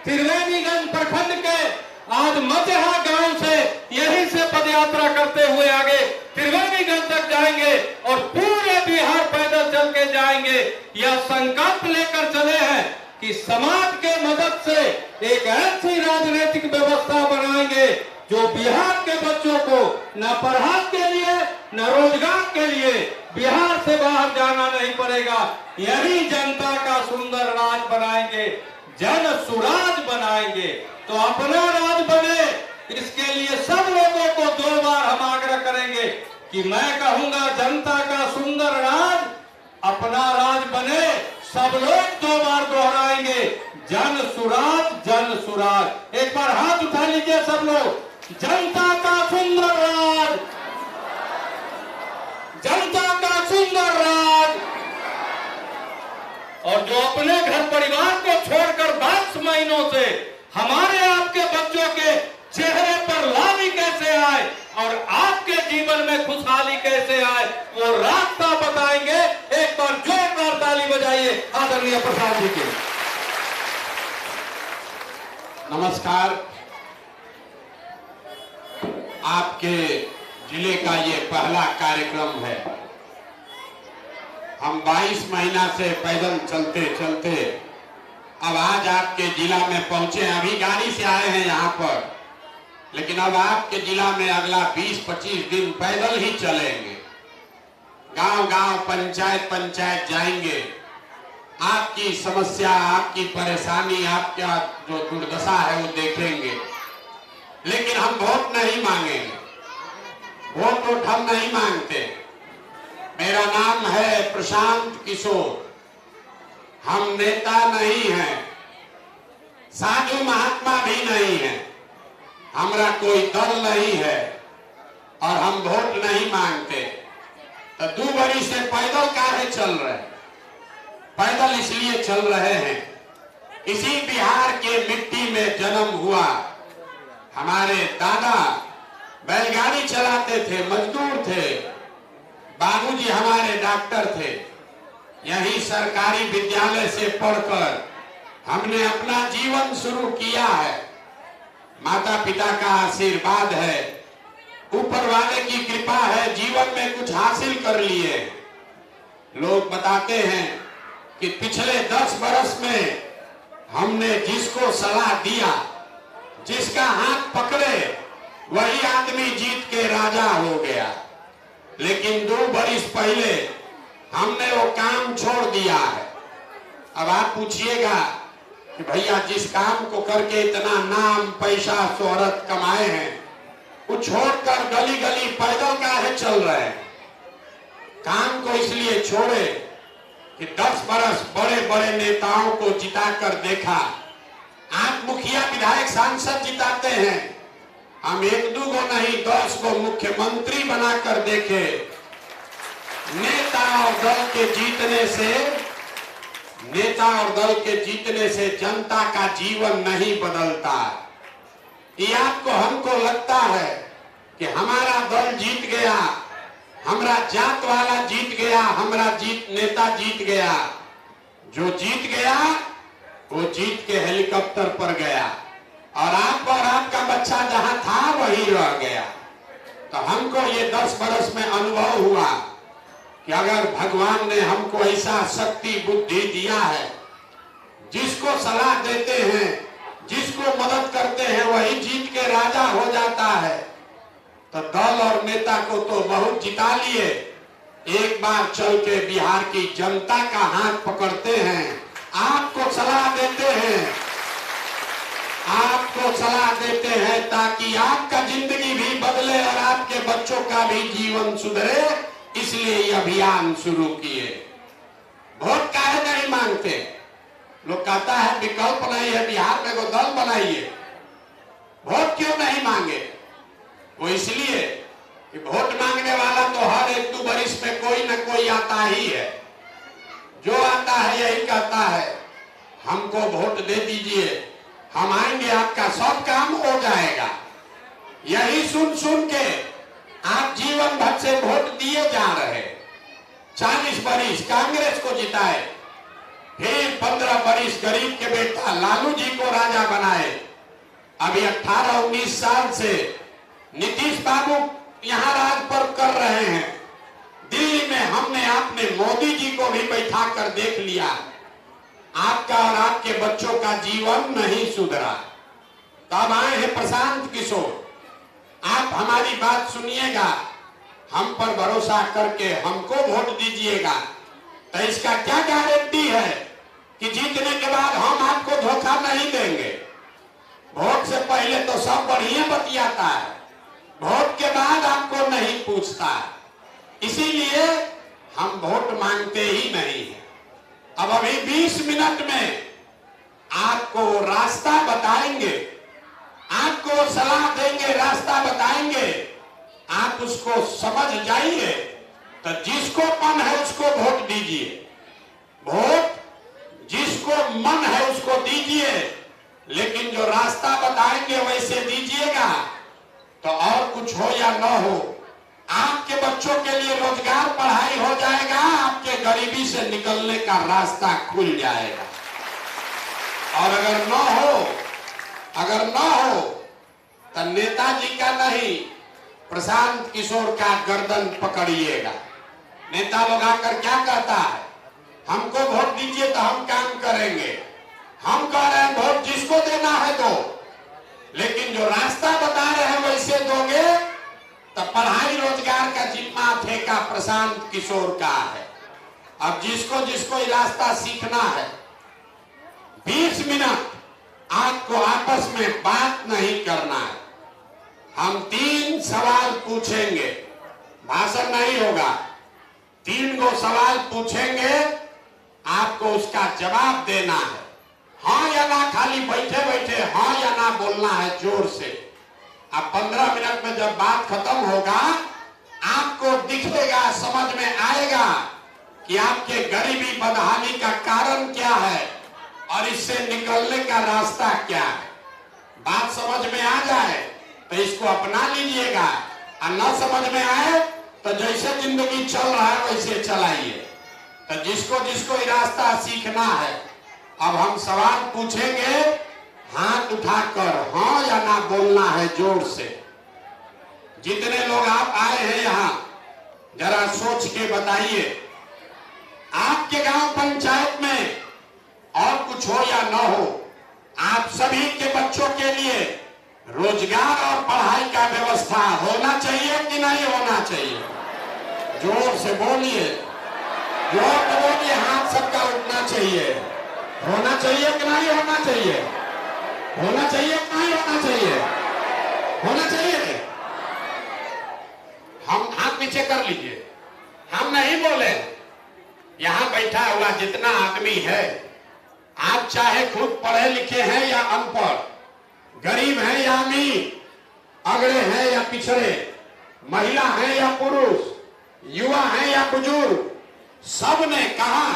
त्रिवेणीगंज प्रखंड के आज मतेहा गांव से यहीं से पदयात्रा करते हुए आगे त्रिवेणीगंज तक जाएंगे और पूरे बिहार पैदल चल के जाएंगे। यह संकल्प लेकर चले हैं कि समाज के मदद से एक ऐसी राजनीतिक व्यवस्था बनाएंगे जो बिहार के बच्चों को न पढ़ाई के लिए न रोजगार के लिए बिहार से बाहर जाना नहीं पड़ेगा। यही जनता का सुंदर राज बनाएंगे, जन सुराज बनाएंगे। तो अपना राज बने, इसके लिए सब लोगों को 2 बार हम आग्रह करेंगे कि मैं कहूंगा जनता का सुंदर राज, अपना राज बने। सब लोग 2 बार दोहराएंगे, जन सुराज जन सुराज। एक बार हाथ उठा लीजिए सब लोग। जनता का सुंदर राज, जनता का सुंदर राज। और जो अपने घर परिवार को छोड़कर 22 महीनों से हमारे आपके बच्चों के चेहरे पर लाली कैसे आए और आपके जीवन में खुशहाली कैसे आए, वो रास्ता बताएंगे। एक बार जोरदार ताली बजाइए आदरणीय प्रसाद जी के। नमस्कार। आपके जिले का ये पहला कार्यक्रम है। हम 22 महीना से पैदल चलते चलते अब आज आपके जिला में पहुंचे। अभी गाड़ी से आए हैं यहाँ पर, लेकिन अब आपके जिला में अगला 20-25 दिन पैदल ही चलेंगे। गांव गांव पंचायत पंचायत जाएंगे। आपकी समस्या, आपकी परेशानी, आपका जो दुर्दशा है वो देखेंगे। लेकिन हम वोट नहीं मांगेंगे, वोट हम नहीं मांगते। मेरा नाम है प्रशांत किशोर। हम नेता नहीं हैं, साधु महात्मा भी नहीं हैं, हमारा कोई दल नहीं है और हम वोट नहीं मांगते। तो 2 बरी से पैदल काहे चल रहे? पैदल इसलिए चल रहे हैं, इसी बिहार के मिट्टी में जन्म हुआ। हमारे दादा बैलगाड़ी चलाते थे, मजदूर थे। बाबूजी हमारे डॉक्टर थे। यही सरकारी विद्यालय से पढ़कर हमने अपना जीवन शुरू किया है। माता पिता का आशीर्वाद है, ऊपर वाले की कृपा है, जीवन में कुछ हासिल कर लिए। लोग बताते हैं कि पिछले 10 बरस में हमने जिसको सलाह दिया, जिसका हाथ पकड़े, वही आदमी जीत के राजा हो गया। लेकिन 2 बरिस पहले हमने वो काम छोड़ दिया है। अब आप पूछिएगा कि भैया जिस काम को करके इतना नाम पैसा शोहरत कमाए हैं, वो छोड़कर गली गली पैदल काहे चल रहे हैं? काम को इसलिए छोड़े कि 10 बरस बड़े बड़े नेताओं को जिताकर देखा। आप मुखिया विधायक सांसद जिताते हैं, हम 1-2 को नहीं 10 को मुख्यमंत्री बनाकर देखे। नेता और दल के जीतने से जनता का जीवन नहीं बदलता। ये आपको हमको लगता है कि हमारा दल जीत गया, हमारा जात वाला जीत गया, हमारा नेता जीत गया। जो जीत गया वो जीत के हेलीकॉप्टर पर गया और आप और आपका बच्चा जहां था वही रह गया। तो हमको ये 10 बरस में अनुभव हुआ कि अगर भगवान ने हमको ऐसा शक्ति बुद्धि दिया है, जिसको सलाह देते हैं, जिसको मदद करते हैं, वही जीत के राजा हो जाता है। तो दल और नेता को तो बहुत जिता लिए, एक बार चल के बिहार की जनता का हाथ पकड़ते हैं, आपको सलाह देते हैं, आपको सलाह देते हैं ताकि आपका जिंदगी भी बदले और आपके बच्चों का भी जीवन सुधरे। इसलिए ये अभियान शुरू किए। वोट काहे नहीं मांगते? लोग कहता है विकल्प नहीं है बिहार में, को दल बनाइए। वोट क्यों नहीं मांगे? वो इसलिए कि वोट मांगने वाला तो हर 1-2 बरिस में कोई न कोई आता ही है। जो आता है यही कहता है हमको वोट दे दीजिए, हम आएंगे, आपका सब काम हो जाएगा। यही सुन सुन के आप जीवन भर से वोट दिए जा रहे। 40 बरिस कांग्रेस को जिताए, फिर 15 बरिस गरीब के बेटा लालू जी को राजा बनाए। अभी 18-19 साल से नीतीश बाबू यहाँ राज पर कर रहे हैं। दिल्ली में हमने आपने मोदी जी को भी बैठा कर देख लिया, आपका और आपके बच्चों का जीवन नहीं सुधरा। तब आए हैं प्रशांत किशोर, आप हमारी बात सुनिएगा, हम पर भरोसा करके हमको वोट दीजिएगा। तो इसका क्या गारंटी है कि जीतने के बाद हम आपको धोखा नहीं देंगे। वोट से पहले तो सब बढ़िया बतियाता है, वोट के बाद आपको नहीं पूछता है, इसीलिए हम वोट मांगते ही नहीं है। अब अभी 20 मिनट में आपको रास्ता बताएंगे, आपको सलाह देंगे, रास्ता बताएंगे, आप उसको समझ जाइए। तो जिसको मन है उसको वोट दीजिए, वोट जिसको मन है उसको दीजिए, लेकिन जो रास्ता बताएंगे वैसे दीजिएगा। तो और कुछ हो या न हो, आपके बच्चों के लिए रोजगार, पढ़ाई हो जाएगा, आपके गरीबी से निकलने का रास्ता खुल जाएगा। और अगर न हो तो नेताजी का नहीं, प्रशांत किशोर का गर्दन पकड़िएगा। नेता लोग आकर क्या कहता है, हमको वोट दीजिए तो हम काम करेंगे। हम कह रहे हैं वोट जिसको देना है दो, लेकिन जो रास्ता बता रहे हैं वैसे दोगे तो पढ़ाई रोजगार का जिम्मा ठेका प्रशांत किशोर का है। अब जिसको जिसको ये रास्ता सीखना है, 20 मिनट आपको आपस में बात नहीं करना है। हम 3 सवाल पूछेंगे, भाषण नहीं होगा, 3 गो सवाल पूछेंगे, आपको उसका जवाब देना है। हाँ या ना, खाली बैठे बैठे हाँ या ना बोलना है जोर से। अब 15 मिनट में जब बात खत्म होगा, आपको दिखेगा, समझ में आएगा कि आपके गरीबी बदहाली का कारण क्या है और इससे निकलने का रास्ता क्या है। बात समझ में आ जाए तो इसको अपना लीजिएगा, और न समझ में आए तो जैसे जिंदगी चल रहा है वैसे चलाइए। तो जिसको जिसको ये रास्ता सीखना है, अब हम सवाल पूछेंगे, हाथ उठाकर हाँ या ना बोलना है जोर से। जितने लोग आप आए हैं यहाँ, जरा सोच के बताइए, आपके गांव पंचायत में और कुछ हो या न हो, आप सभी के बच्चों के लिए रोजगार और पढ़ाई का व्यवस्था होना चाहिए कि नहीं होना चाहिए? जोर से बोलिए, जोर से बोलिए, हाथ सबका उठना चाहिए। होना चाहिए कि नहीं होना चाहिए? होना चाहिए कि नहीं होना चाहिए? होना चाहिए। हम हाथ पीछे कर लीजिए, हम नहीं बोले। यहां बैठा हुआ जितना आदमी है, आप चाहे खुद पढ़े लिखे हैं या अनपढ़, गरीब हैं या अमीर, अगड़े हैं या पिछड़े, महिला हैं या पुरुष, युवा हैं या बुजुर्ग, सब ने कहा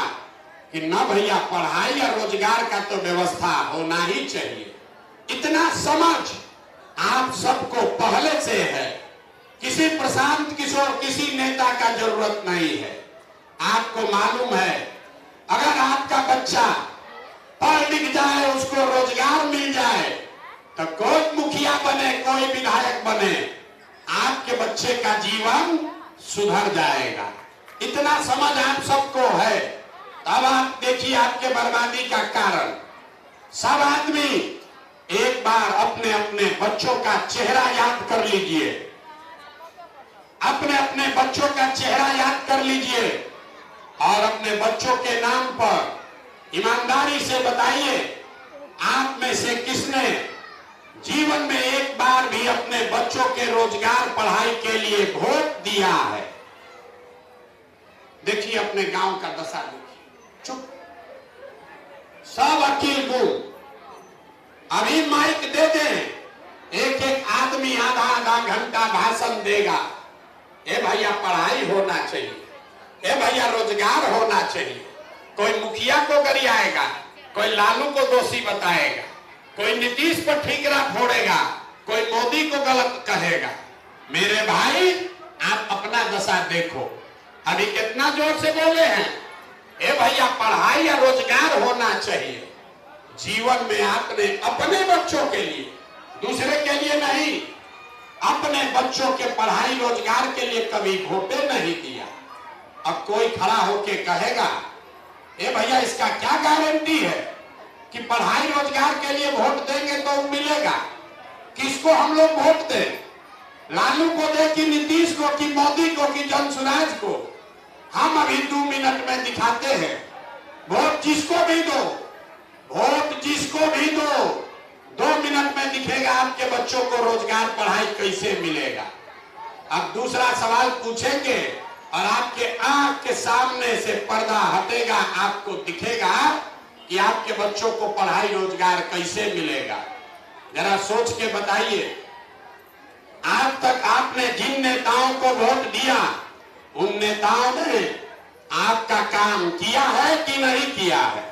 कि न भैया पढ़ाई या रोजगार का तो व्यवस्था होना ही चाहिए। इतना समझ आप सबको पहले से है, किसी प्रशांत किशोर, किसी नेता का जरूरत नहीं है। आपको मालूम है, अगर आपका बच्चा पढ़ लिख जाए, उसको रोजगार मिल जाए, तो कोई मुखिया बने, कोई विधायक बने, आपके बच्चे का जीवन सुधर जाएगा। इतना समझ आप सबको है। तब आप देखिए आपके बर्बादी का कारण। सब आदमी एक बार अपने अपने बच्चों का चेहरा याद कर लीजिए, अपने अपने बच्चों का चेहरा याद कर लीजिए, और अपने बच्चों के नाम पर ईमानदारी से बताइए, आप में से किसने जीवन में एक बार भी अपने बच्चों के रोजगार, पढ़ाई के लिए वोट दिया है? देखिए अपने गांव का दशा देखिए, चुप, सब अकील गुम। अभी माइक दे दें, एक एक आदमी आधा आधा घंटा भाषण देगा। ए भैया पढ़ाई होना चाहिए, ए भैया रोजगार होना चाहिए। कोई मुखिया को गरियाएगा, कोई लालू को दोषी बताएगा, कोई नीतीश पर ठीकरा फोड़ेगा, कोई मोदी को गलत कहेगा। मेरे भाई आप अपना दशा देखो, अभी कितना जोर से बोले हैं, ए भैया, पढ़ाई या रोजगार होना चाहिए जीवन में। आपने अपने बच्चों के लिए, दूसरे के लिए नहीं, अपने बच्चों के पढ़ाई रोजगार के लिए कभी वोटे नहीं दिया। अब कोई खड़ा होके कहेगा, ए भैया इसका क्या गारंटी है कि पढ़ाई रोजगार के लिए वोट देंगे तो मिलेगा? किसको हम लोग वोट दें? लालू को दे कि नीतीश को कि मोदी को कि जनसुराज को? हम अभी 2 मिनट में दिखाते हैं। वोट जिसको भी दो, वोट जिसको भी दो, 2 मिनट में दिखेगा आपके बच्चों को रोजगार, पढ़ाई कैसे मिलेगा। अब दूसरा सवाल पूछेंगे और आपके आंख के सामने से पर्दा हटेगा, आपको दिखेगा कि आपके बच्चों को पढ़ाई रोजगार कैसे मिलेगा। जरा सोच के बताइए, आज तक आपने जिन नेताओं को वोट दिया, उन नेताओं ने आपका काम किया है कि नहीं किया है?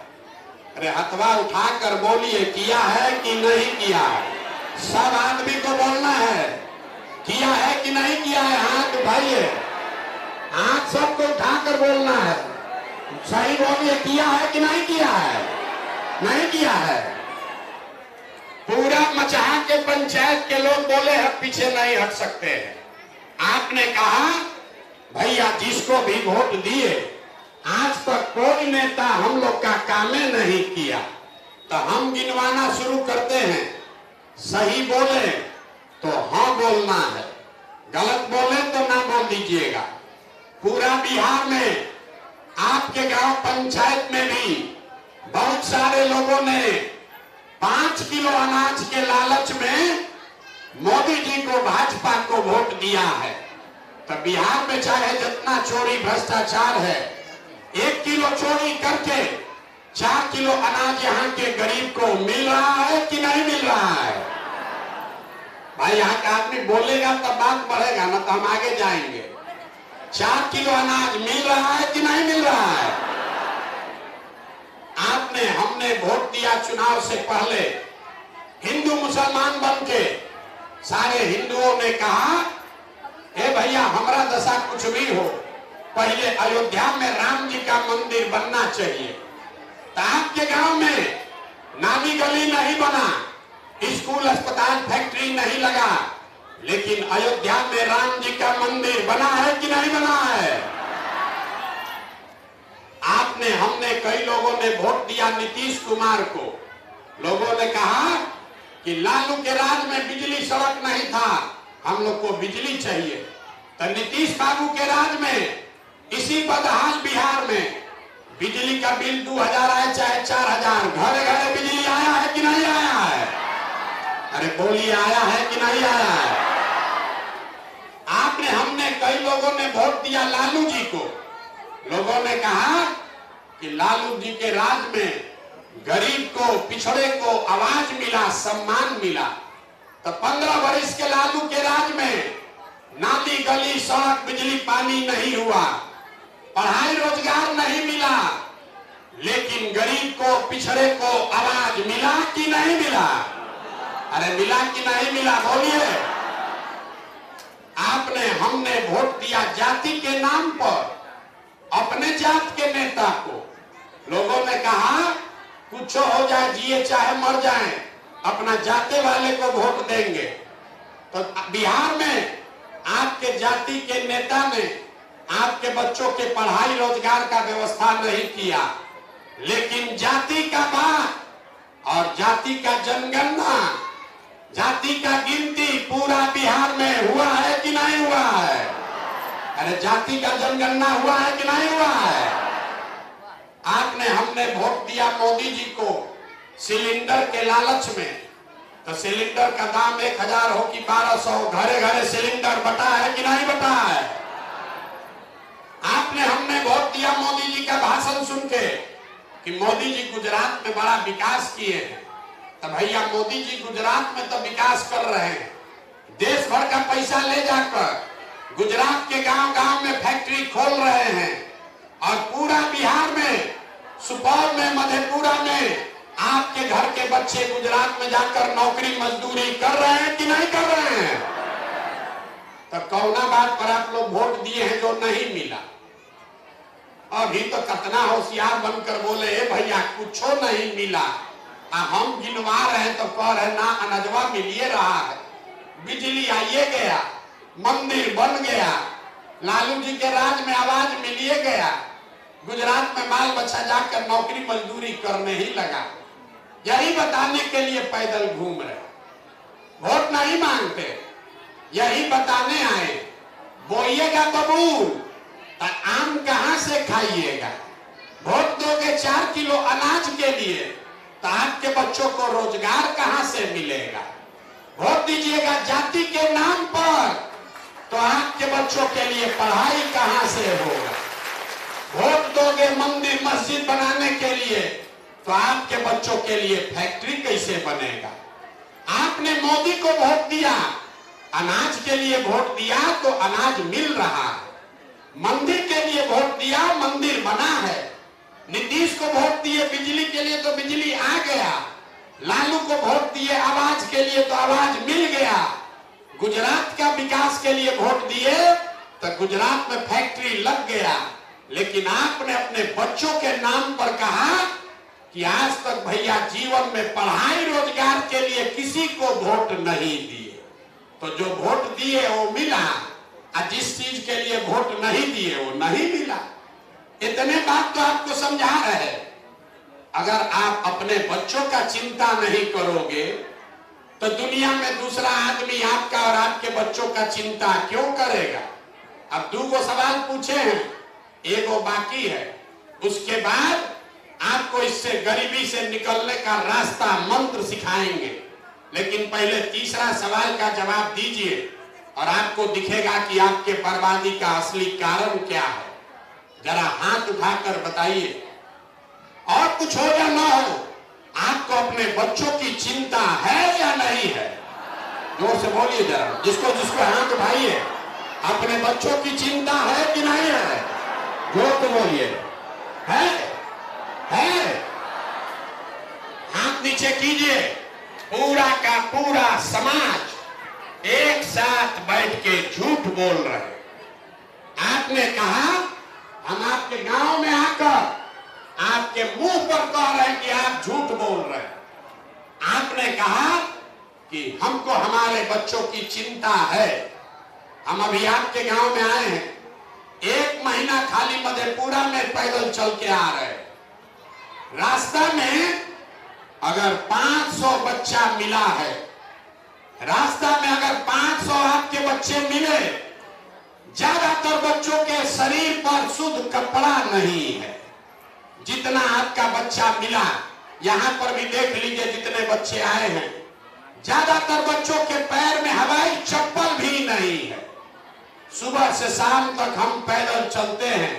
अरे हथवा उठाकर बोलिए, किया है कि नहीं किया है? सब आदमी को बोलना है, किया है कि नहीं किया है? हाथ उठाइए, हाथ सबको उठाकर बोलना है। सही बोलिए, किया है कि नहीं किया है? नहीं किया है। पूरा मचाहा के पंचायत के लोग बोले हैं, पीछे नहीं हट सकते हैं। आपने कहा भैया जिसको भी वोट दिए, आज तक कोई नेता हम लोग का कामे नहीं किया, तो हम गिनवाना शुरू करते हैं। सही बोले तो हाँ बोलना है, गलत बोले तो ना बोल दीजिएगा। पूरा बिहार में आपके गांव पंचायत में भी बहुत सारे लोगों ने 5 किलो अनाज के लालच में मोदी जी को, भाजपा को वोट दिया है। तो बिहार में चाहे जितना चोरी भ्रष्टाचार है, 1 किलो चोरी करके 4 किलो अनाज यहाँ के गरीब को मिल रहा है कि नहीं मिल रहा है? भाई यहाँ का आदमी बोलेगा तब बात बढ़ेगा, ना तो हम आगे जाएंगे। 4 किलो अनाज मिल रहा है कि नहीं मिल रहा है? आपने, हमने वोट दिया चुनाव से पहले, हिंदू मुसलमान बन के सारे हिंदुओं ने कहा, ए भैया हमारा दशा कुछ भी हो, पहले अयोध्या में राम जी का मंदिर बनना चाहिए। तो आपके गांव में नाली गली नहीं बना, स्कूल अस्पताल फैक्ट्री नहीं लगा, लेकिन अयोध्या में राम जी का मंदिर बना है कि नहीं बना है? आपने, हमने, कई लोगों ने वोट दिया नीतीश कुमार को। लोगों ने कहा कि लालू के राज में बिजली सड़क नहीं था, हम लोग को बिजली चाहिए। तो नीतीश बाबू के राज में इसी बदहाल बिहार में बिजली का बिल 2000 आए चाहे 4000, घरे घरे बिजली आया है कि नहीं आया है? अरे बोलिए, आया है कि नहीं आया है? आपने, हमने, कई लोगों ने वोट दिया लालू जी को। लोगों ने कहा कि लालू जी के राज में गरीब को, पिछड़े को आवाज मिला, सम्मान मिला। तो 15 वर्ष के लालू के राज में नाली गली सड़क बिजली पानी नहीं हुआ, पढ़ाई रोजगार नहीं मिला, लेकिन गरीब को, पिछड़े को आवाज मिला कि नहीं मिला? अरे मिला कि नहीं मिला? बोलिए। आपने, हमने वोट दिया जाति के नाम पर अपने जात के नेता को। लोगों ने कहा कुछ हो जाए, जिए चाहे मर जाए, अपना जाते वाले को वोट देंगे। तो बिहार में आपके जाति के नेता ने आपके बच्चों के पढ़ाई रोजगार का व्यवस्था नहीं किया, लेकिन जाति का बात और जाति का जनगणना, जाति का गिनती पूरा बिहार में हुआ है कि नहीं हुआ है? अरे जाति का जनगणना हुआ है कि नहीं हुआ है? आपने, हमने वोट दिया मोदी जी को सिलेंडर के लालच में। तो सिलेंडर का दाम 1000 हो कि 1200, घरे घरे सिलेंडर बटा है कि नहीं बटा है? आपने, हमने वोट दिया मोदी जी का भाषण सुन के कि मोदी जी गुजरात में बड़ा विकास किए हैं। तो भैया मोदी जी गुजरात में तो विकास कर रहे हैं, देश भर का पैसा ले जाकर गुजरात के गांव गांव में फैक्ट्री खोल रहे हैं, और पूरा बिहार में, सुपौल में, मधेपुरा में आपके घर के बच्चे गुजरात में जाकर नौकरी मजदूरी कर रहे हैं कि नहीं कर रहे हैं? तो कौना बात पर आप लोग वोट दिए हैं जो नहीं मिला? अभी तो कितना होशियार बनकर बोले ए भैया कुछो नहीं मिला, हम गिनवा रहे तो कह रहे ना अनजवा मिलिए रहा है, बिजली आइए गया, मंदिर बन गया, लालू जी के राज में आवाज मिलिए गया, गुजरात में बाल बच्चा जाकर नौकरी मजदूरी करने ही लगा। यही बताने के लिए पैदल घूम रहे, वोट नहीं मांगते, यही बताने आए। बोइएगा बबूल तो आम कहां से खाइएगा, वोट दोगे 4 किलो अनाज के लिए तो आपके बच्चों को रोजगार कहां से मिलेगा, वोट दीजिएगा जाति के नाम पर तो आपके बच्चों के लिए पढ़ाई कहां से होगा, वोट दोगे मंदिर मस्जिद बनाने के लिए तो आपके बच्चों के लिए फैक्ट्री कैसे बनेगा। आपने मोदी को वोट दिया, अनाज के लिए वोट दिया तो अनाज मिल रहा है, मंदिर के लिए वोट दिया मंदिर बना है, नीतीश को वोट दिए बिजली के लिए तो बिजली आ गया, लालू को वोट दिए आवाज के लिए तो आवाज मिल गया, गुजरात का विकास के लिए वोट दिए तो गुजरात में फैक्ट्री लग गया। लेकिन आपने अपने बच्चों के नाम पर कहा कि आज तक भैया जीवन में पढ़ाई रोजगार के लिए किसी को वोट नहीं दिए, तो जो वोट दिए वो मिला और जिस चीज के लिए वोट नहीं दिए वो नहीं मिला। इतने बात तो आपको समझा रहे। अगर आप अपने बच्चों का चिंता नहीं करोगे तो दुनिया में दूसरा आदमी आपका और आपके बच्चों का चिंता क्यों करेगा। अब 2 सवाल पूछे हैं, एगो बाकी है, उसके बाद आपको इससे गरीबी से निकलने का रास्ता मंत्र सिखाएंगे। लेकिन पहले तीसरा सवाल का जवाब दीजिए और आपको दिखेगा कि आपके बर्बादी का असली कारण क्या है। जरा हाथ उठाकर बताइए। और कुछ हो या ना हो, आपको अपने बच्चों की चिंता है या नहीं है? जोर से बोलिए जरा, जिसको जिसको हाथ उठाइए, अपने बच्चों की चिंता है कि नहीं है? जोर से बोलिए। है? हाथ नीचे कीजिए। पूरा का पूरा समाज एक साथ बैठ के झूठ बोल रहे। आपने कहा हम आपके गांव में आकर आपके मुंह पर कह रहे हैं कि आप झूठ बोल रहे हैं। आपने कहा कि हमको हमारे बच्चों की चिंता है। हम अभी आपके गांव में आए हैं, 1 महीना खाली मधेपुरा में पैदल चल के आ रहे हैं। रास्ता में अगर 500 बच्चा मिला है, रास्ता में अगर 500 आपके बच्चे मिले, ज्यादातर बच्चों के शरीर पर शुद्ध कपड़ा नहीं है। जितना आपका बच्चा मिला, यहां पर भी देख लीजिए जितने बच्चे आए हैं, ज्यादातर बच्चों के पैर में हवाई चप्पल भी नहीं है। सुबह से शाम तक हम पैदल चलते हैं,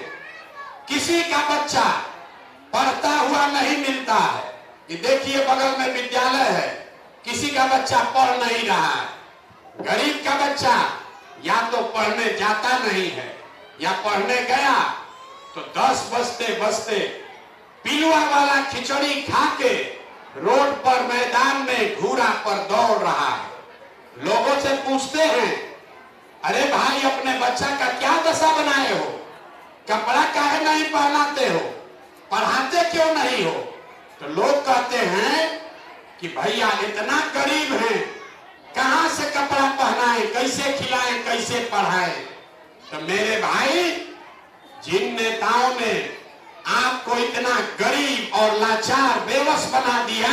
किसी का बच्चा पढ़ता हुआ नहीं मिलता है। ये देखिए बगल में विद्यालय है, किसी का बच्चा पढ़ नहीं रहा है। गरीब का बच्चा या तो पढ़ने जाता नहीं है या पढ़ने गया तो 10 बजते बजते पिलुआ वाला खिचड़ी खा के रोड पर मैदान में घूरा पर दौड़ रहा है। लोगों से पूछते हैं, अरे भाई अपने बच्चा का क्या दशा बनाए हो, कपड़ा काहे नहीं पहनाते हो, पढ़ाते क्यों नहीं हो? तो लोग कहते हैं कि भैया इतना गरीब हैं, कहां से कपड़ा पहनाएं, कैसे खिलाएं, कैसे पढ़ाएं। तो मेरे भाई, जिन नेताओं ने आपको इतना गरीब और लाचार बेवस बना दिया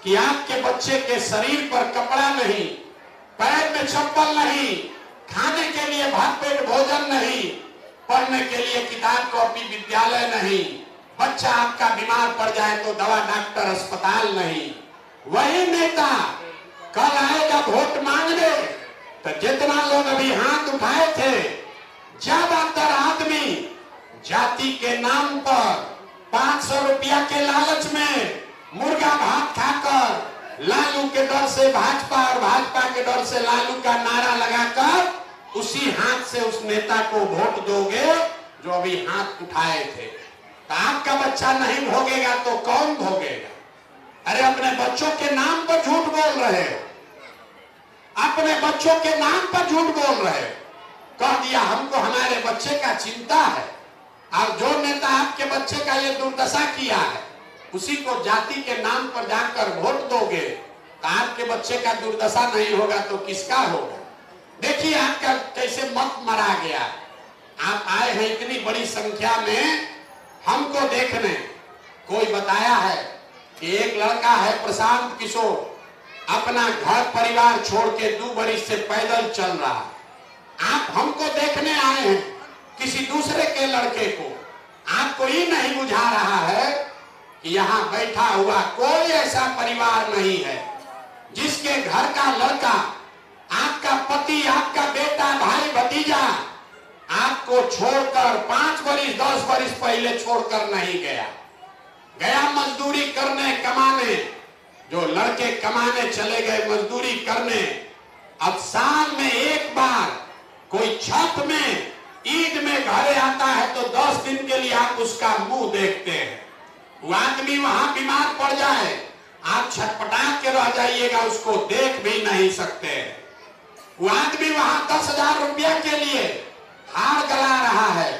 कि आपके बच्चे के शरीर पर कपड़ा नहीं, पैर में चप्पल नहीं, खाने के लिए भात पेट भोजन नहीं, पढ़ने के लिए किताब कॉपी विद्यालय नहीं, बच्चा आपका बीमार पड़ जाए तो दवा डॉक्टर अस्पताल नहीं, वही नेता कल आएगा वोट मांगने तो जितना लोग अभी हाथ उठाए थे, ज्यादातर आदमी जाति के नाम पर 500 रुपया के लालच में मुर्गा भात खाकर लालू के डर से भाजपा और भाजपा के डर से लालू का नारा लगाकर उसी हाथ से उस नेता को वोट दोगे जो अभी हाथ उठाए थे। तो आपका बच्चा नहीं भोगेगा तो कौन भोगेगा? अरे अपने बच्चों के नाम पर झूठ बोल रहे हो, अपने बच्चों के नाम पर झूठ बोल रहे हो। कह दिया हमको हमारे बच्चे का चिंता है। और जो नेता आपके बच्चे का ये दुर्दशा किया है, उसी को जाति के नाम पर जाकर वोट दोगे तो आपके बच्चे का दुर्दशा नहीं होगा तो किसका होगा। देखिए आपका कैसे मत मरा गया। आप आए हैं इतनी बड़ी संख्या में हमको देखने। कोई बताया है कि एक लड़का है प्रशांत किशोर, अपना घर परिवार छोड़ के 2 बरिस से पैदल चल रहा है। आप हमको देखने आए हैं किसी दूसरे के लड़के को। आपको ये नहीं बुझा रहा है कि यहाँ बैठा हुआ कोई ऐसा परिवार नहीं है जिसके घर का लड़का, आपका पति, आपका बेटा, भाई, भतीजा आपको छोड़कर 5 बरिस 10 बरिस पहले छोड़कर नहीं गया। गया मजदूरी करने, कमाने। जो लड़के कमाने चले गए, मजदूरी करने, अब साल में एक बार कोई छठ में, ईद में घरे आता है तो 10 दिन के लिए आप उसका मुंह देखते हैं। वो आदमी वहां बीमार पड़ जाए, आप छटपटा के रह जाइएगा, उसको देख भी नहीं सकते। वो आदमी वहां 10,000 रुपया के लिए हार गला रहा है,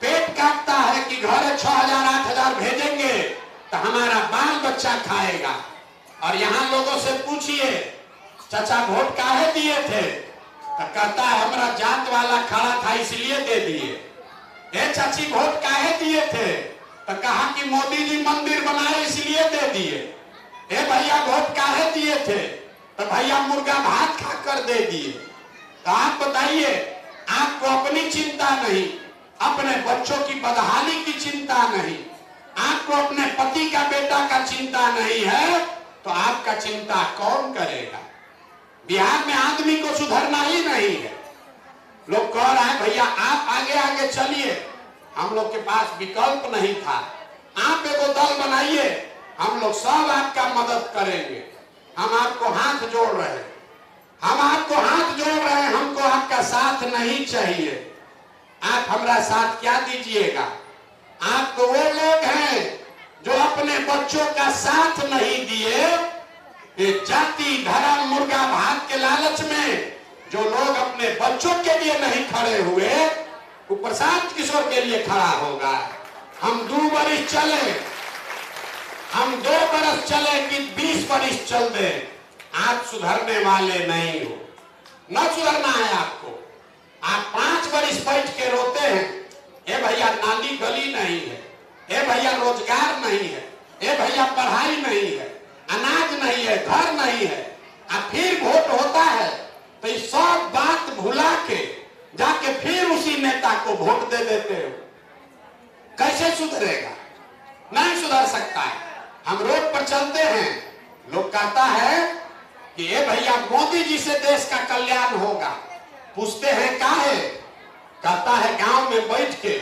पेट काटता है कि घर 6,000 8,000 भेजेंगे तो हमारा बाल बच्चा खाएगा। और यहाँ लोगों से पूछिए, चाचा वोट काहे दिए थे? तो कहता है हमारा जात वाला खड़ा था इसलिए दे दिए। ए चाची वोट काहे दिए थे? तो कहा कि मोदी जी मंदिर बनाए इसलिए दे दिए। ए भैया वोट काहे दिए थे? तो भैया मुर्गा भात खाकर दे दिए। तो आप बताइए, आपको अपनी चिंता नहीं, अपने बच्चों की बदहाली की चिंता नहीं, आपको अपने पति का, बेटा का चिंता नहीं है, तो आपका चिंता कौन करेगा? बिहार में आदमी को सुधरना ही नहीं है। लोग कह रहे हैं भैया आप आगे आगे चलिए, हम लोग के पास विकल्प नहीं था, आप एगो दल बनाइए, हम लोग सब आपका मदद करेंगे। हम आपको हाथ जोड़ रहे हैं, हम आपको हाथ जोड़ रहे हैं, हमको आपका साथ नहीं चाहिए। आप हमारा साथ क्या दीजिएगा? आप तो वो लोग हैं जो अपने बच्चों का साथ नहीं दिए। ये जाति, धर्म, मुर्गा भात के लालच में जो लोग अपने बच्चों के लिए नहीं खड़े हुए, वो प्रशांत किशोर के लिए खड़ा होगा। हम 2 बरिस चले, हम 2 बरस चले कि 20 बरिस चल दे, आप सुधरने वाले नहीं हो। न सुधरना है आपको। आप 5 बरिस बैठ के रोते हैं, ए भैया नाली गली नहीं है, ए भैया रोजगार नहीं है, ए भैया पढ़ाई नहीं है, अनाज नहीं है, घर नहीं है। अब फिर वोट होता है तो ये सब बात भुला के जाके फिर उसी नेता को वोट दे देते हो। कैसे सुधरेगा? नहीं सुधर सकता है। हम रोड पर चलते हैं, लोग कहता है कि ये भैया मोदी जी से देश का कल्याण होगा। पूछते हैं काहे? कहता है गांव में बैठ के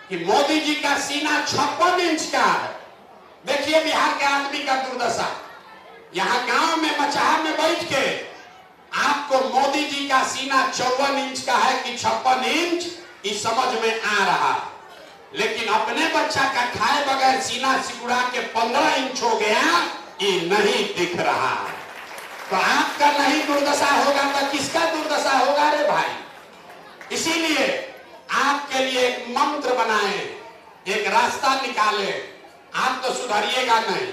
कि मोदी जी का सीना 56 इंच का है। देखिए बिहार के आदमी का दुर्दशा। यहाँ गांव में मचाहा में बैठ के आपको मोदी जी का सीना 54 इंच का है कि 56 इंच, इस समझ में आ रहा, लेकिन अपने बच्चा का खाए बगैर सीना सिकुड़ा के 15 इंच हो गया, ये नहीं दिख रहा। तो आपका नहीं दुर्दशा होगा तो किसका दुर्दशा होगा रे भाई? इसीलिए आपके लिए एक मंत्र बनाए, एक रास्ता निकाले। आप तो सुधरिएगा नहीं,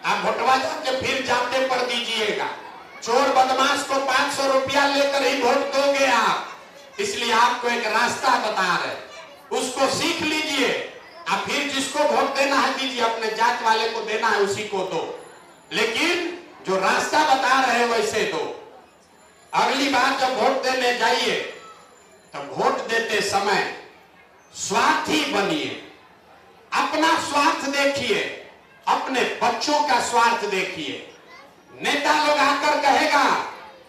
आप वोटवा जाके फिर जाते पर दीजिएगा। चोर बदमाश को 500 रुपया लेकर ही वोट दोगे आप। इसलिए आपको एक रास्ता बता रहे, उसको सीख लीजिए। आप फिर जिसको वोट देना है दीजिए, अपने जात वाले को देना है उसी को दो, लेकिन जो रास्ता बता रहे वैसे दो। अगली बार जब वोट देने जाइए तब वोट देते समय स्वार्थी बनिए। अपना स्वार्थ देखिए, अपने बच्चों का स्वार्थ देखिए। नेता लोग आकर कहेगा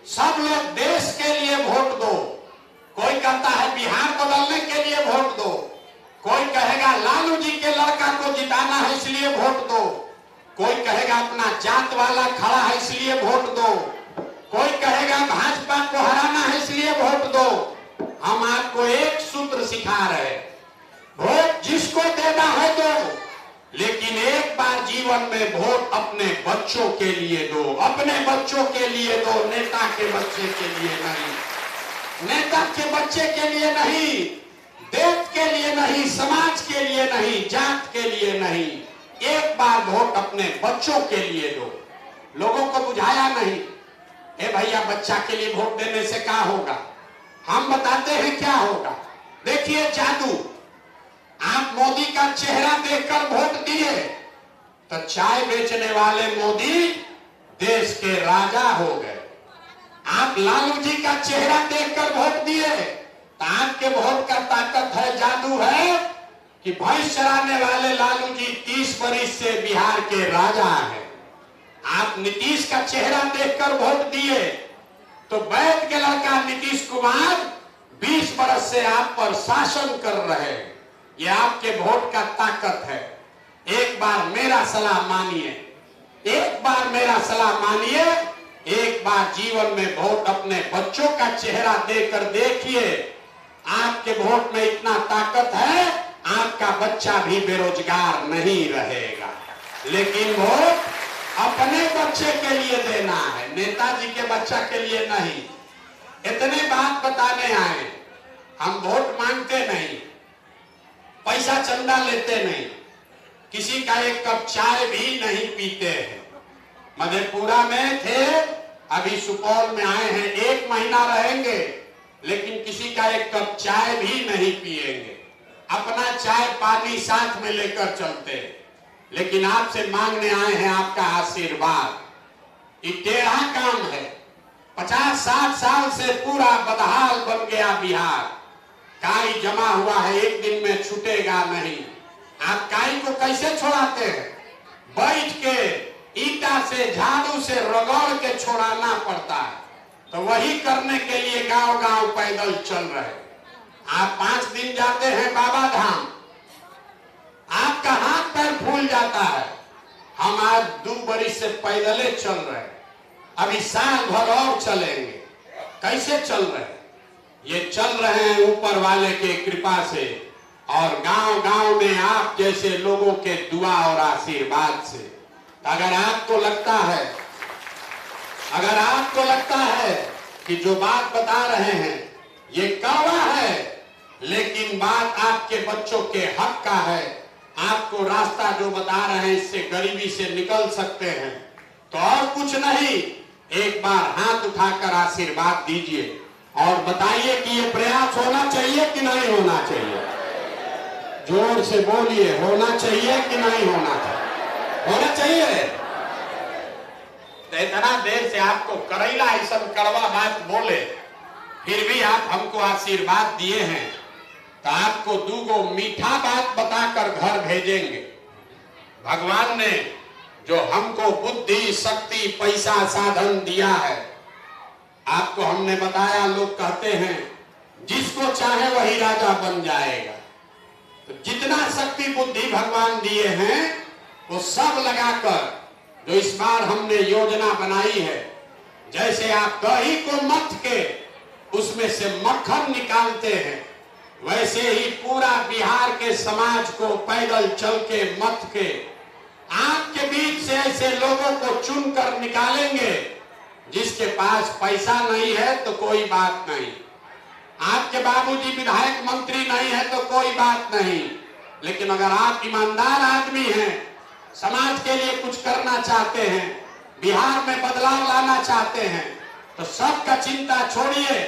सब लोग देश के लिए वोट दो, कोई कहता है बिहार बदलने के लिए वोट दो, कोई कहेगा लालू जी के लड़का को जिताना है इसलिए वोट दो, कोई कहेगा अपना जात वाला खड़ा है इसलिए वोट दो, कोई कहेगा भाजपा को हराना है इसलिए वोट दो। हम आपको एक सूत्र सिखा रहे, वोट जिसको देना है दो, लेकिन एक बार जीवन में वोट अपने बच्चों के लिए दो, अपने बच्चों के लिए दो, नेता के बच्चे के लिए नहीं, नेता के बच्चे के लिए नहीं, देश के लिए नहीं, समाज के लिए नहीं, जात के लिए नहीं, एक बार वोट अपने बच्चों के लिए दो। लोगों को बुझाया नहीं, ए भैया बच्चा के लिए वोट देने से क्या होगा, हम बताते हैं क्या होगा। देखिए जादू, आप मोदी का चेहरा देखकर वोट दिए तो चाय बेचने वाले मोदी देश के राजा हो गए। आप लालू जी का चेहरा देखकर वोट दिए तो आपके वोट का ताकत है, जादू है कि भैंस चराने वाले लालू जी 30 वर्ष से बिहार के राजा हैं। आप नीतीश का चेहरा देखकर वोट दिए तो वैद्य के लड़का नीतीश कुमार 20 वर्ष से आप पर शासन कर रहे हैं। ये आपके वोट का ताकत है। एक बार मेरा सलाह मानिए, एक बार मेरा सलाह मानिए, एक बार जीवन में वोट अपने बच्चों का चेहरा देकर देखिए। आपके वोट में इतना ताकत है, आपका बच्चा भी बेरोजगार नहीं रहेगा। लेकिन वोट अपने बच्चे के लिए देना है, नेताजी के बच्चा के लिए नहीं। इतने बात बताने आए, हम वोट मांगते नहीं, पैसा चंदा लेते नहीं, किसी का एक कप चाय भी नहीं पीते हैं। मधेपुरा में थे, अभी सुपौल में आए हैं, 1 महीना रहेंगे, लेकिन किसी का एक कप चाय भी नहीं पिएंगे। अपना चाय पानी साथ में लेकर चलते हैं। लेकिन आपसे मांगने आए हैं आपका आशीर्वाद। ये टेढ़ा काम है, 50-60 साल से पूरा बदहाल बन गया बिहार। काई जमा हुआ है, एक दिन में छूटेगा नहीं। आप काई को कैसे छोड़ाते हैं? बैठ के ईटा से, झाड़ू से रगड़ के छोड़ाना पड़ता है। तो वही करने के लिए गांव गांव पैदल चल रहे। आप 5 दिन जाते हैं बाबा धाम, आपका हाथ पैर फूल जाता है। हम आज 2 बरिस से पैदले चल रहे, अभी साल भर और चलेंगे। कैसे चल रहे? ये चल रहे हैं ऊपर वाले के कृपा से और गांव गांव में आप जैसे लोगों के दुआ और आशीर्वाद से। अगर आपको लगता है कि जो बात बता रहे हैं ये कड़वा है, लेकिन बात आपके बच्चों के हक का है, आपको रास्ता जो बता रहे हैं इससे गरीबी से निकल सकते हैं, तो और कुछ नहीं, एक बार हाथ उठाकर आशीर्वाद दीजिए और बताइए कि ये प्रयास होना चाहिए कि नहीं होना चाहिए। जोर से बोलिए, होना चाहिए कि नहीं होना चाहिए? होना चाहिए। तो इतना देर से आपको करैला ऐसा कड़वा बात बोले, फिर भी आप हमको आशीर्वाद दिए हैं, तो आपको 2 मीठा बात बताकर घर भेजेंगे। भगवान ने जो हमको बुद्धि, शक्ति, पैसा, साधन दिया है, आपको हमने बताया। लोग कहते हैं जिसको चाहे वही राजा बन जाएगा। तो जितना शक्ति बुद्धि भगवान दिए हैं वो सब लगाकर जो इस बार हमने योजना बनाई है, जैसे आप दही को मथ के उसमें से मक्खन निकालते हैं, वैसे ही पूरा बिहार के समाज को पैदल चल के मथ के आपके बीच से ऐसे लोगों को चुनकर निकालेंगे। जिसके पास पैसा नहीं है तो कोई बात नहीं, आपके बाबूजी विधायक मंत्री नहीं है तो कोई बात नहीं, लेकिन अगर आप ईमानदार आदमी हैं, समाज के लिए कुछ करना चाहते हैं, बिहार में बदलाव लाना चाहते हैं, तो सबका चिंता छोड़िए।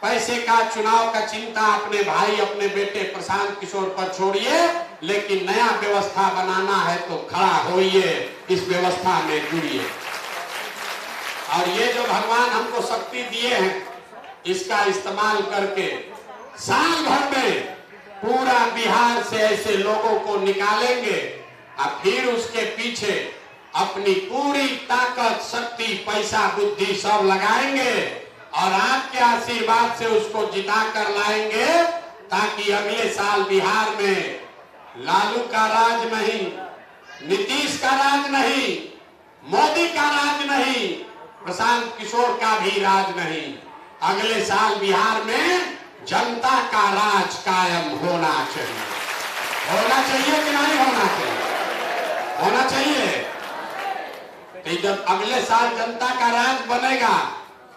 पैसे का, चुनाव का चिंता अपने भाई, अपने बेटे प्रशांत किशोर पर छोड़िए, लेकिन नया व्यवस्था बनाना है तो खड़ा होइए, इस व्यवस्था में जुड़िए। और ये जो भगवान हमको शक्ति दिए हैं, इसका इस्तेमाल करके साल भर में पूरा बिहार से ऐसे लोगों को निकालेंगे और फिर उसके पीछे अपनी पूरी ताकत, शक्ति, पैसा, बुद्धि सब लगाएंगे और आपके आशीर्वाद से उसको जिता कर लाएंगे, ताकि अगले साल बिहार में लालू का राज नहीं, नीतीश का राज नहीं, मोदी का राज नहीं, प्रशांत किशोर का भी राज नहीं, अगले साल बिहार में जनता का राज कायम होना चाहिए। होना चाहिए कि नहीं होना चाहिए? होना चाहिए। तो जब अगले साल जनता का राज बनेगा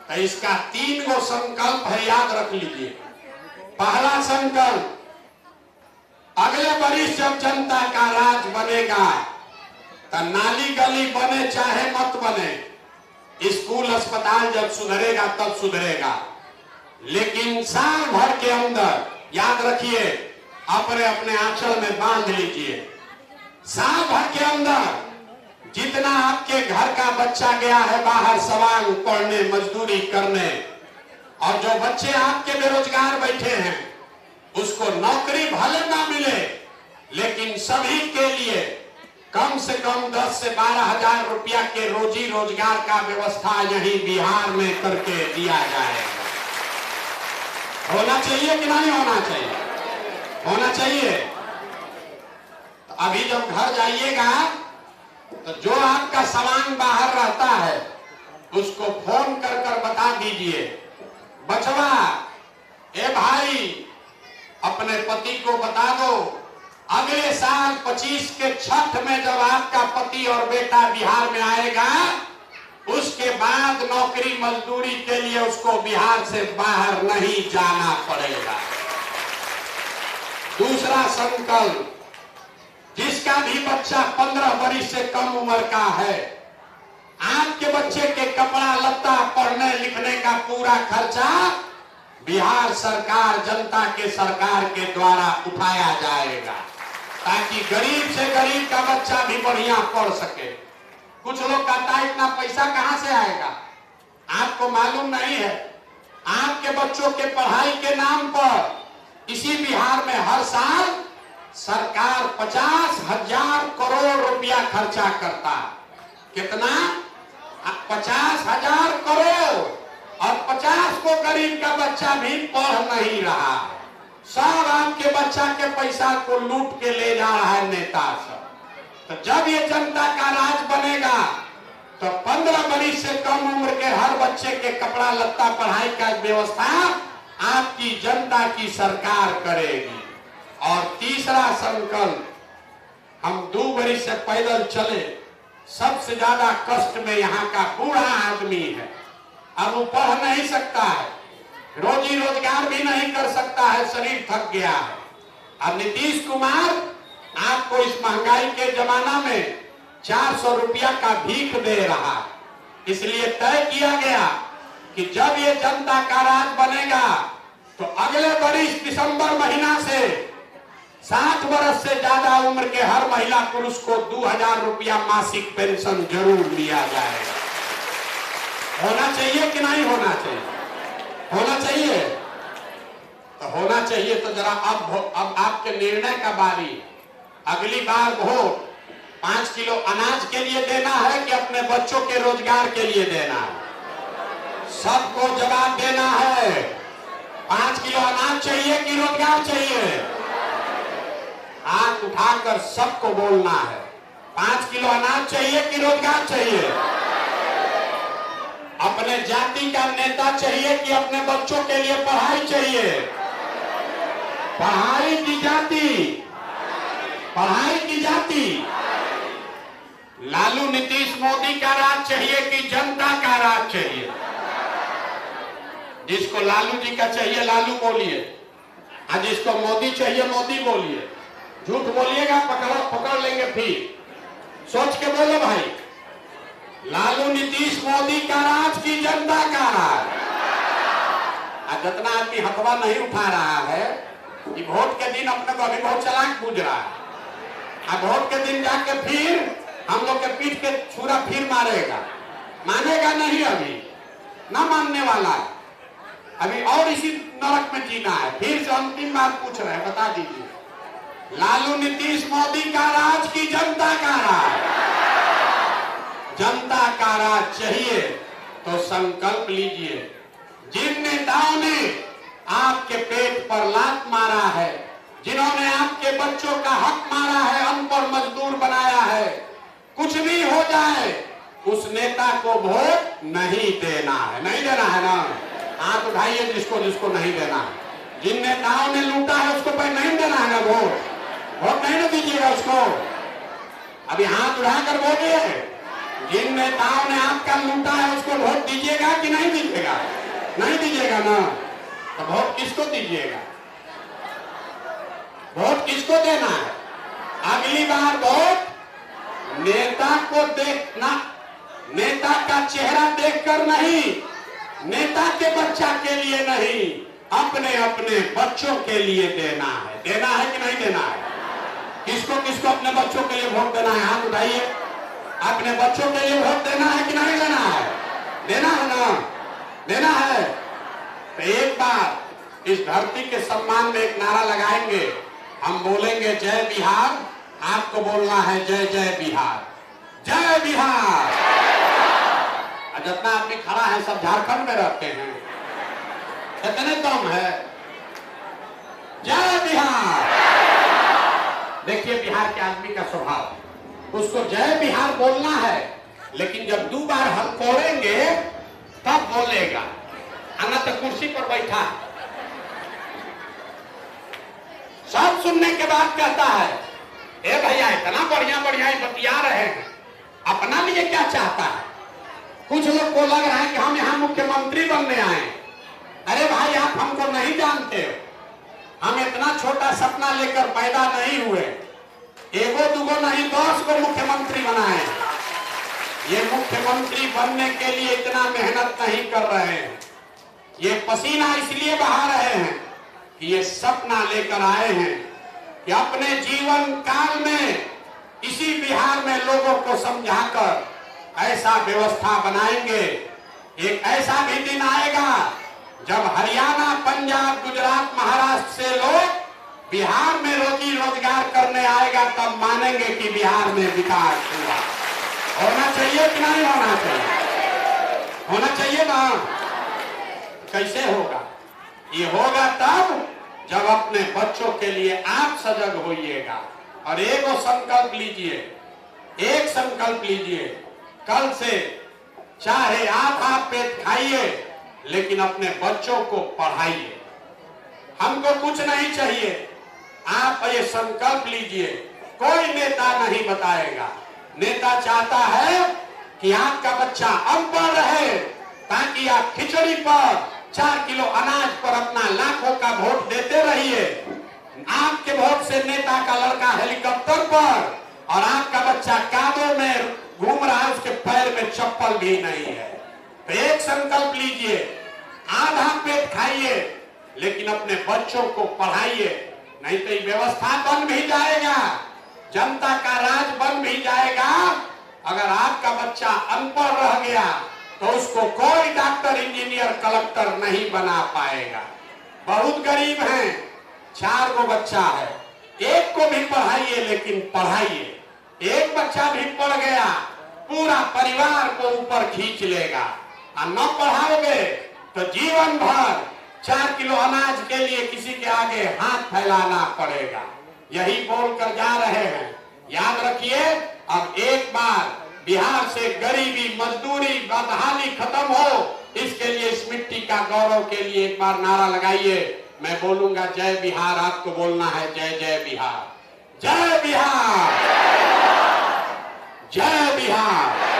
तो इसका 3 संकल्प है, याद रख लीजिए। पहला संकल्प, अगले वर्ष जब जनता का राज बनेगा तो नाली गली बने चाहे मत बने, स्कूल अस्पताल जब सुधरेगा तब सुधरेगा, लेकिन साल भर के अंदर याद रखिए, अपने अपने आंचल में बांध लीजिए, साल भर के अंदर जितना आपके घर का बच्चा गया है बाहर सवाल पढ़ने मजदूरी करने, और जो बच्चे आपके बेरोजगार बैठे हैं उसको नौकरी भले ना मिले, लेकिन सभी के लिए कम से कम 10 से 12 हजार रुपया के रोजी रोजगार का व्यवस्था यही बिहार में करके दिया जाएगा। होना चाहिए कि नहीं होना चाहिए? होना चाहिए। तो अभी जब घर जाइएगा तो जो आपका सामान बाहर रहता है उसको फोन कर कर बता दीजिए, बचवा ए भाई अपने पति को बता दो, अगले साल 25 के छठ में जब आपका पति और बेटा बिहार में आएगा उसके बाद नौकरी मजदूरी के लिए उसको बिहार से बाहर नहीं जाना पड़ेगा। दूसरा संकल्प, जिसका भी बच्चा 15 वर्ष से कम उम्र का है, आपके बच्चे के कपड़ा लत्ता पढ़ने लिखने का पूरा खर्चा बिहार सरकार जनता के सरकार के द्वारा उठाया जाएगा, ताकि गरीब से गरीब का बच्चा भी बढ़िया पढ़ सके। कुछ लोग कहता है इतना पैसा कहां से आएगा, आपको मालूम नहीं है। आपके बच्चों के पढ़ाई के नाम पर इसी बिहार में हर साल सरकार 50,000 करोड़ रुपया खर्चा करता। कितना? 50,000 करोड़, और 50 को गरीब का बच्चा भी पढ़ नहीं रहा, सब आपके बच्चा के पैसा को लूट के ले जा रहा है नेता सब। तो जब ये जनता का राज बनेगा तो 15 वर्ष से कम उम्र के हर बच्चे के कपड़ा लत्ता पढ़ाई का व्यवस्था आपकी जनता की सरकार करेगी। और तीसरा संकल्प, हम 2 वर्ष से पैदल चले, सबसे ज्यादा कष्ट में यहाँ का बूढ़ा आदमी है, अब वो पढ़ नहीं सकता है, रोजी रोजगार भी नहीं कर सकता है, शरीर थक गया है। अब नीतीश कुमार आपको इस महंगाई के जमाना में 400 रुपया का भीख दे रहा, इसलिए तय किया गया कि जब ये जनता का राज बनेगा तो अगले वर्ष दिसंबर महीना से 60 वर्ष से ज्यादा उम्र के हर महिला पुरुष को 2000 रुपया मासिक पेंशन जरूर दिया जाएगा। होना चाहिए कि नहीं होना चाहिए? होना चाहिए। तो होना चाहिए तो जरा अब आपके निर्णय का बारी। अगली बार वोट 5 किलो अनाज के लिए देना है कि अपने बच्चों के रोजगार के लिए देना है? सबको जवाब देना है। 5 किलो अनाज चाहिए कि रोजगार चाहिए? हाथ उठाकर सबको बोलना है, 5 किलो अनाज चाहिए कि रोजगार चाहिए? अपने जाति का नेता चाहिए कि अपने बच्चों के लिए पढ़ाई चाहिए? पढ़ाई की जाति, पढ़ाई की जाति। लालू नीतीश मोदी का राज चाहिए कि जनता का राज चाहिए? जिसको लालू जी का चाहिए लालू बोलिए, और जिसको मोदी चाहिए मोदी बोलिए। झूठ बोलिएगा पकड़ लेंगे फिर। सोच के बोलो भाई, लालू नीतीश मोदी का राज की जनता का राज? जितना आदमी हथवा नहीं उठा रहा है कि वोट के दिन अपने को अभी बहुत चालाक पूछ रहा है, अब वोट के दिन जाके फिर हम लोग के पीठ के छुरा फिर मारेगा, मानेगा नहीं, अभी ना मानने वाला है, अभी और इसी नरक में जीना है। फिर से अंतिम बार पूछ रहे हैं, बता दीजिए, लालू नीतीश मोदी का राज की जनता का राज? जनता का राज चाहिए तो संकल्प लीजिए। जिन नेताओं ने आपके पेट पर लात मारा है, जिन्होंने आपके बच्चों का हक मारा है, अनपढ़ मजदूर बनाया है, कुछ भी हो जाए उस नेता को वोट नहीं देना है। नहीं देना है ना? हाथ उठाइए जिसको जिसको नहीं देना है। जिन नेताओं ने लूटा है उसको पर नहीं देना है ना वोट, वोट नहीं ना दीजिएगा उसको। अभी हाथ उठाकर बोलिए, जिन नेताओं ने आपका लूटा है उसको वोट दीजिएगा कि नहीं दीजिएगा? नहीं दीजिएगा ना, तो वोट किसको दीजिएगा? वोट किसको देना है? अगली बार वोट नेता को देखना, नेता का चेहरा देखकर नहीं, नेता के बच्चा के लिए नहीं, अपने अपने बच्चों के लिए देना है। देना है कि नहीं देना है? किसको किसको अपने बच्चों के लिए वोट देना है? हाथ उठाइए। अपने बच्चों के लिए वोट देना है कि नहीं देना है? देना है ना? देना है। तो एक बार इस धरती के सम्मान में एक नारा लगाएंगे, हम बोलेंगे जय बिहार, आपको बोलना है जय जय बिहार, जय बिहार। और जितना आदमी खड़ा है सब झारखंड में रहते हैं, कितने दम है? जय बिहार। देखिए बिहार के आदमी का स्वभाव, उसको जय बिहार बोलना है, लेकिन जब 2 बार हम कोड़ेंगे तब बोलेगा, अन्ना तो कुर्सी पर बैठा है। सब सुनने के बाद कहता है, ए भैया इतना बढ़िया बढ़िया बतिया रहे हैं, अपना लिए क्या चाहता है? कुछ लोग को लग रहा है कि हम यहाँ मुख्यमंत्री बनने आए। अरे भाई आप हमको नहीं जानते हो, हम इतना छोटा सपना लेकर पैदा नहीं हुए, एगो दुगो नहीं 10 को मुख्यमंत्री बनाए। ये मुख्यमंत्री बनने के लिए इतना मेहनत नहीं कर रहे हैं, ये पसीना इसलिए बहा रहे हैं कि ये सपना लेकर आए हैं कि अपने जीवन काल में इसी बिहार में लोगों को समझाकर ऐसा व्यवस्था बनाएंगे। एक ऐसा भी दिन आएगा जब हरियाणा, पंजाब, गुजरात, महाराष्ट्र से लोग बिहार में रोजी रोजगार करने आएगा, तब मानेंगे कि बिहार में विकास हुआ। होना चाहिए कि नहीं होना चाहिए? होना चाहिए ना? कैसे होगा? ये होगा तब जब अपने बच्चों के लिए आप सजग होइएगा। और एक संकल्प लीजिए, एक संकल्प लीजिए, कल से चाहे आधा पेट खाइए लेकिन अपने बच्चों को पढ़ाइए। हमको कुछ नहीं चाहिए, आप ये संकल्प लीजिए, कोई नेता नहीं बताएगा। नेता चाहता है कि आपका बच्चा अनपढ़ रहे ताकि आप खिचड़ी पर 4 किलो अनाज पर अपना लाखों का वोट देते रहिए। आपके वोट से नेता का लड़का हेलीकॉप्टर पर और आपका बच्चा कादों में घूम रहा है, उसके पैर में चप्पल भी नहीं है। तो एक संकल्प लीजिए, आधा पेट खाइए लेकिन अपने बच्चों को पढ़ाइए, नहीं तो ये व्यवस्था बन भी जाएगा, जनता का राज बन भी जाएगा। अगर आपका बच्चा अनपढ़ रह गया तो उसको कोई डॉक्टर, इंजीनियर, कलेक्टर नहीं बना पाएगा। बहुत गरीब हैं, 4 गो बच्चा है, एक को भी पढ़ाइए लेकिन पढ़ाइए। एक बच्चा भी पढ़ गया पूरा परिवार को ऊपर खींच लेगा, और न पढ़ाओगे तो जीवन भर 4 किलो अनाज के लिए किसी के आगे हाथ फैलाना पड़ेगा। यही बोलकर जा रहे हैं। याद रखिए, अब एक बार बिहार से गरीबी, मजदूरी, बदहाली खत्म हो, इसके लिए, इस मिट्टी का गौरव के लिए एक बार नारा लगाइए। मैं बोलूंगा जय बिहार, आपको बोलना है जय जय बिहार, जय बिहार, जय बिहार।